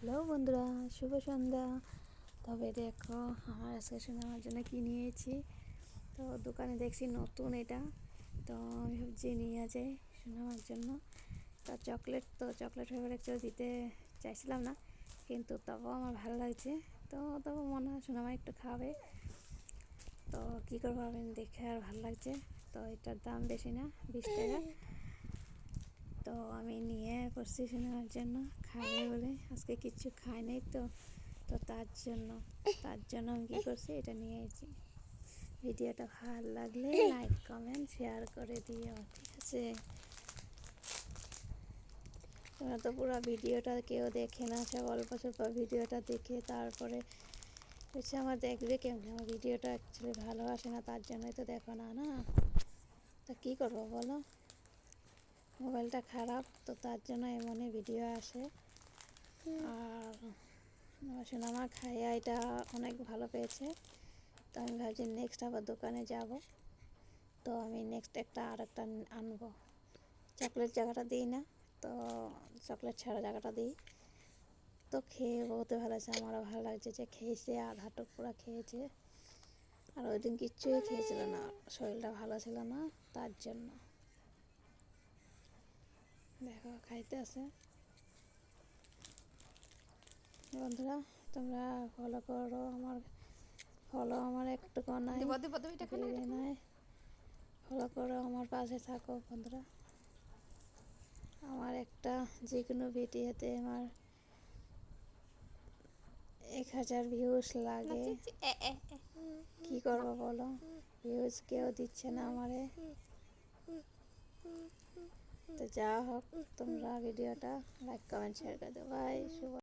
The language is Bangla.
হ্যালো বন্ধুরা, শুভ সন্ধ্যা। তবে দেখো আমার আজকে শোনার জন্য কি নিয়েছি। তো দোকানে দেখছি নতুন এটা, তো আমি ভাবছি নিয়ে যাই শোনার জন্য। তো চকলেট ফ্লেভার অ্যাকচুয়ালি দিতে চাইছিলাম না, কিন্তু তবুও আমার ভালো লাগছে। তো তবু মনে হয় সোনামা একটু খাবে, তো কী করবো, আমি দেখে আর ভালো লাগছে। তো এটার দাম বেশি না, 20 টাকা। তো আমি নিয়ে করছি শোনার জন্য, খাবে বলে। আজকে কিছু খাই নাই তো তো তার জন্য আমি কী করছি, এটা নিয়ে এসেছি। ভিডিওটা ভালো লাগলে লাইক কমেন্ট শেয়ার করে দিও, ঠিক আছে? তোমরা তো পুরো ভিডিওটা কেউ দেখে না, সব অল্প স্বল্প ভিডিওটা দেখে তারপরে হচ্ছে আমার দেখবে কেমনি। আমার ভিডিওটা অ্যাকচুয়ালি ভালো আসে না, তার জন্যই তো দেখো না। তা কী করবো বলো, মোবাইলটা খারাপ, তো তার জন্য এমনই ভিডিও আসে। আর সোনামা খাইয়া এটা অনেক ভালো পেয়েছে, তো আমি ভাবছি নেক্সট আবার দোকানে যাব, তো আমি নেক্সট আরেকটা আনবো। চকলেট জায়গাটা দিই না, তো চকলেট ছাড়া জায়গাটা দিই। তো খেয়ে বহুত ভালো আছে, আমারও ভালো লাগছে যে খেয়েছে, আধাটুক পুরো খেয়েছে। আর ওই দিন কিচ্ছুই খেয়েছিল না, শরীরটা ভালো ছিল না, তার জন্য। দেখো খাইতে আছে। বন্ধুরা তোমরা ফলো আমার একটুকু নাই, নাই ফলো করো, আমার পাশে থাকো বন্ধুরা। আমার একটা যে কোনো ভিডিওতে আমার 1000 ভিউজ লাগে, কি করবো বলো, ভিউজ কেউ দিচ্ছে না আমারে। তো যা হোক, তোমরা ভিডিওটা লাইক কমেন্ট শেয়ার করে দেবো। বাই, শুভ।